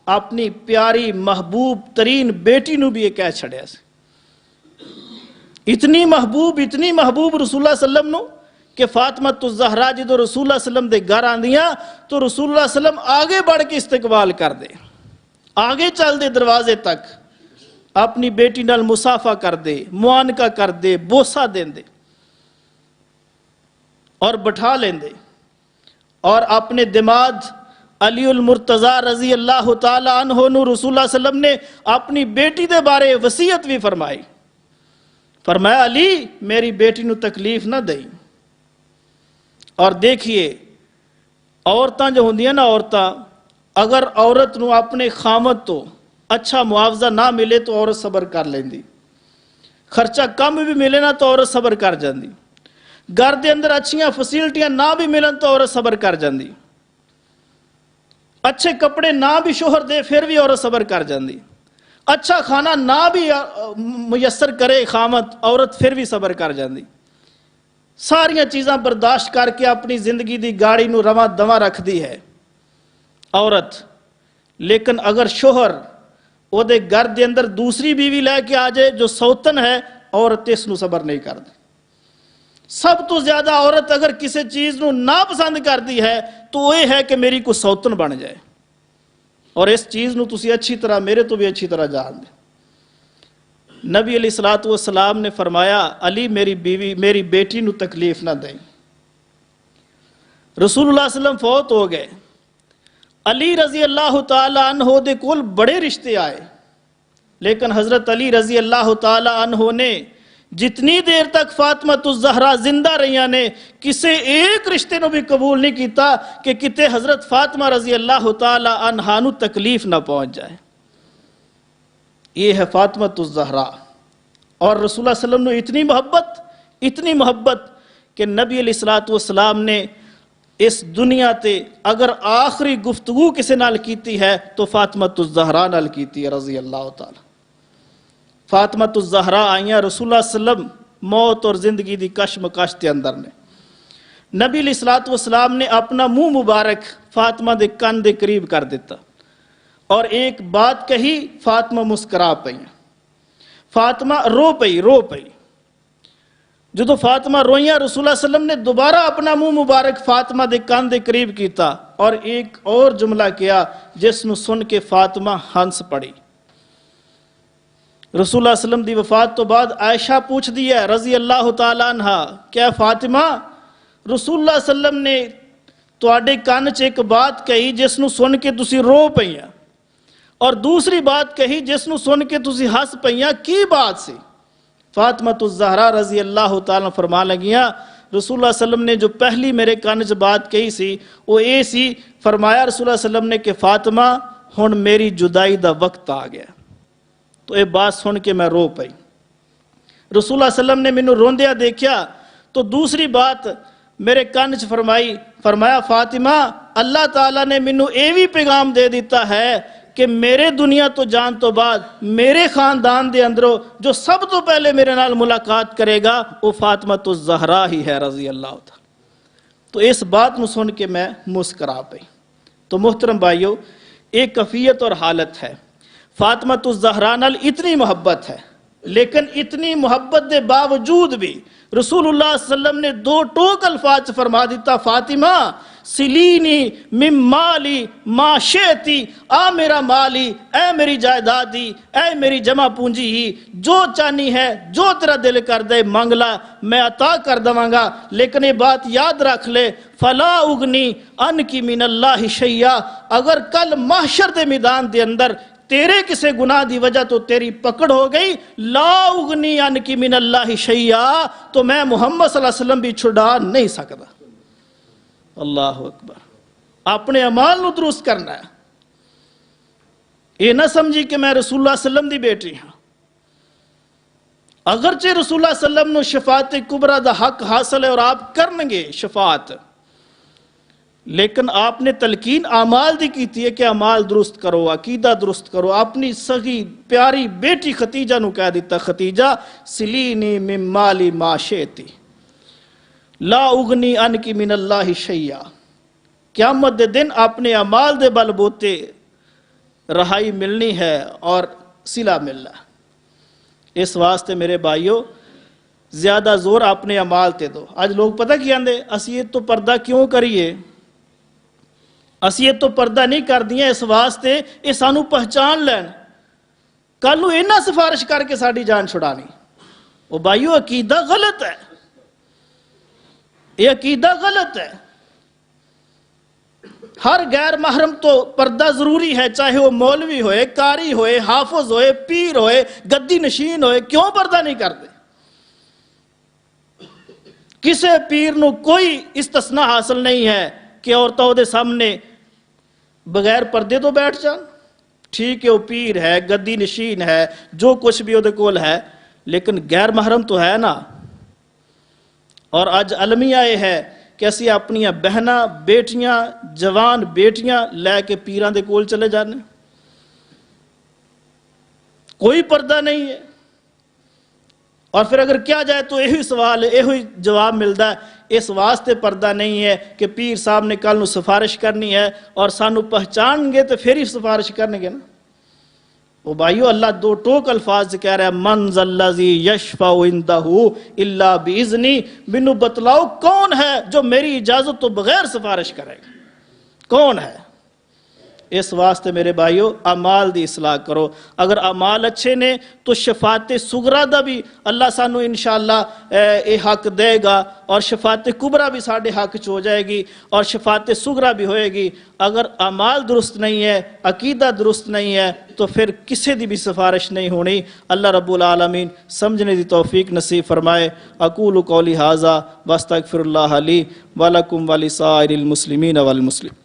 اپنی پیاری محبوب ترین بیٹی نو بھی یہ کہہ چھڑیا سے، اتنی محبوب رسول اللہ صلی اللہ علیہ وسلم نو کہ فاطمہ الزہرا جدو رسول اللہ صلی اللہ علیہ وسلم دے گھر آندیاں تو رسول اللہ صلی اللہ علیہ وسلم آگے بڑھ کے استقبال کر دے، آگے چل دے دروازے تک، اپنی بیٹی نال مصافحہ کر دے، معانقہ کر دے، بوسہ دین دے اور بٹھا لیں دے، اور اپنے دماد علی المرتضی رضی اللہ تعالی عنہ نو رسول اللہ صلی اللہ علیہ وسلم نے اپنی بیٹی دے بارے وصیت بھی فرمائی، فرمایا علی میری بیٹی نو تکلیف نہ دئی۔ اور دیکھیے عورتاں جو ہوندیاں نا، عورتاں اگر عورت نو اپنے خامد تو اچھا معاوضہ نہ ملے تو عورت صبر کر لیندی، خرچہ کم بھی ملے نا تو عورت صبر کر جاندی، گھر دے اندر اچھیاں فیسلٹیاں نہ بھی ملن تو عورت صبر کر جاندی، اچھے کپڑے نہ بھی شوہر دے پھر بھی عورت صبر کر جاندی، اچھا کھانا نہ بھی میسر کرے خامد عورت پھر بھی صبر کر جاندی، ساریاں چیزاں برداشت کر کے اپنی زندگی دی گاڑی نو رواں دواں رکھ دی ہے عورت۔ لیکن اگر شوہر او دے گھر دے اندر دوسری بیوی لے کے آ جائے جو سوتن ہے عورت اس نو صبر نہیں کردی. سب تو زیادہ عورت اگر کسی چیز نو ناپسند کردی ہے تو وہ ہے کہ میری کو سوتن بن جائے, اور اس چیز نو تسی اچھی طرح میرے تو بھی اچھی طرح جان دے. نبی علیہ الصلوۃ والسلام نے فرمایا علی میری بیوی میری بیٹی نو تکلیف نہ دیں. رسول اللہ صلی اللہ علیہ وسلم فوت ہو گئے. علی رضی اللہ تعالی عنہ دے کول بڑے رشتے آئے, لیکن حضرت علی رضی اللہ تعالی عنہ نے جتنی دیر تک فاطمہ الزہرا زندہ رہیاں نے کسے ایک رشتے نو بھی قبول نہیں کیتا کہ کتے حضرت فاطمہ رضی اللہ تعالی عنہا نو تکلیف نہ پہنچ جائے. یہ ہے فاطمہ الزہرا. اور رسول اللہ صلی اللہ علیہ وسلم نے اتنی محبت کہ نبی علیہ الصلوۃ والسلام نے اس دنیا تے اگر آخری گفتگو کسی نال کیتی ہے تو فاطمہ الزہرا نال کیتی ہے رضی اللہ تعالی. فاطمہ الزہرا آئیاں رسول اللہ صلی اللہ علیہ وسلم موت اور زندگی دی کشمکش کے اندر نے. نبی علیہ الصلوۃ والسلام نے اپنا منہ مبارک فاطمہ دے کان دے قریب کر دیتا اور ایک بات کہی, فاطمہ مسکرا پئی, فاطمہ رو پئی. جدو فاطمہ روئیاں رسول اللہ صلی اللہ علیہ وسلم نے دوبارہ اپنا منہ مبارک فاطمہ دے کان دے قریب کیتا اور ایک اور جملہ کیا جس نو سن کے فاطمہ ہنس پڑی. رسول اللہ صلی اللہ علیہ وسلم دی وفات تو بعد عائشہ پوچھ دی ہے رضی اللہ تعالیٰ عنہ, کیا فاطمہ رسول اللہ صلی اللہ علیہ وسلم نے تواڈے کان چ ایک بات کہی جس نو سن کے تسی رو پئیاں اور دوسری بات کہی جس نو سن کے تسی ہس پئیاں, کی بات سی؟ فاطمہ الزہرا رضی اللہ تعالیٰ فرما لگیاں رسول اللہ صلی اللہ علیہ وسلم نے جو پہلی میرے کان چ بات کہی سی وہ یہ سی, فرمایا رسول اللہ صلی اللہ علیہ وسلم نے کہ فاطمہ ہن میری جدائی دا وقت آ گیا. تو یہ بات سن کے میں رو پئی. رسول اللہ صلی اللہ علیہ وسلم نے مینوں روندیا دیکھیا تو دوسری بات میرے کان چ فرمایا فاطمہ اللہ تعالیٰ نے مینوں یہ بھی پیغام دے دیتا ہے کہ میرے دنیا تو جان تو بعد میرے خاندان دے اندروں جو سب تو پہلے میرے نال ملاقات کرے گا وہ فاطمہ الزہرا ہی ہے رضی اللہ تعالیٰ. تو اس بات نو سن کے میں مسکرا پئی. تو محترم بھائیو, ایک کیفیت اور حالت ہے. فاطمہ الزہرا نال اتنی محبت ہے, لیکن اتنی محبت دے باوجود بھی رسول اللہ صلی اللہ علیہ وسلم نے دو ٹوک الفاظ فرما دیتا, فاطمہ سلینی من مالی ما شئتی, آ میرا مالی, اے میری جائیدادی, اے میری جمع پونجی ہی, جو چانی ہے جو تیرا دل کر دے مانگلا میں عطا کر دواں گا, لیکن یہ بات یاد رکھ لے فلا اغنی ان کی من اللہ شیئا, اگر کل محشر دے میدان دے اندر تیرے کسے گناہ دی وجہ تو تیری پکڑ ہو گئی, لا اغنی ان کی من اللہ شیئا, تو میں محمد صلی اللہ علیہ وسلم بھی چھڑا نہیں سکتا. اللہ اکبر. اپنے اعمال نو درست کرنا ہے. یہ نہ سمجھی کہ میں رسول اللہ صلی اللہ علیہ وسلم دی بیٹی ہاں. اگرچہ رسول اللہ صلی اللہ علیہ وسلم نو شفاعت کبریٰ دا حق حاصل ہے اور آپ کرنگے شفاعت, لیکن آپ نے تلقین اعمال دی کیتی ہے کہ اعمال درست کرو, عقیدہ درست کرو. اپنی سگی پیاری بیٹی ختیجہ نو کہہ دیتا, ختیجہ سلینی من مالی ما شئتی لا اغنی ان کی من اللہ شیئا. قیامت دے دن اپنے اعمال دے بل بوتے رہائی ملنی ہے اور صلہ ملنا. اس واسطے میرے بھائیو زیادہ زور اپنے اعمال تے دو. آج لوگ پتہ کیا اندے اسی تو پردہ کیوں کریے, اسی تو پردہ نہیں کر دیا اس واسطے یہ سانو پہچان لین, کلو اینا سفارش کر کے ساڑی جان چھڑانی. وہ بھائیو عقیدہ غلط ہے, یہ عقیدہ غلط ہے. ہر غیر محرم تو پردہ ضروری ہے, چاہے وہ مولوی ہوئے, قاری ہوئے, حافظ ہوئے, پیر ہوئے, گدی نشین ہوئے, کیوں پردہ نہیں کرتے؟ کسے پیر نو کوئی استثناء حاصل نہیں ہے کہ عورتوں دے سامنے بغیر پردے تو بیٹھ جان. ٹھیک ہے وہ پیر ہے, گدی نشین ہے, جو کچھ بھی وہ کول ہے, لیکن غیر محرم تو ہے نا. اور آج المیہ یہ ہے کہ اسی اپنی بہناں بیٹیاں جوان بیٹیاں لے کے پیران دے کول چلے جانے, کوئی پردہ نہیں ہے. اور پھر اگر کیا جائے تو یہی سوال ہے, یہی جواب ملتا ہے, اس واسطے پردہ نہیں ہے کہ پیر صاحب نے کل نو سفارش کرنی ہے اور سانو پہچان گے تو پھر ہی سفارش کرنے گے نا. وہ بھائیو اللہ دو ٹوک الفاظ سے کہہ رہا ہے من ذا الذی یشفع عندہ الا باذنی، مینوں بتلاؤ کون ہے جو میری اجازت تو بغیر سفارش کرے گا، کون ہے؟ اس واسطے میرے بھائیو اعمال دی اصلاح کرو، اگر اعمال اچھے نے تو شفاعت صغرا دا بھی اللہ سانو انشاءاللہ اے حق دے گا، اور شفاعت کبرا بھی ساڑھے حق چ ہو جائے گی، اور شفاعت صغرا بھی ہوئے گی۔ اگر اعمال درست نہیں ہے، عقیدہ درست نہیں ہے، تو پھر کسی دی بھی سفارش نہیں ہونی۔ اللہ رب العالمین سمجھنے دی توفیق نصیب فرمائے۔ اقول قولی ھذا واستغفر اللہ لی ولکم ولسائر المسلمین والمسلمات۔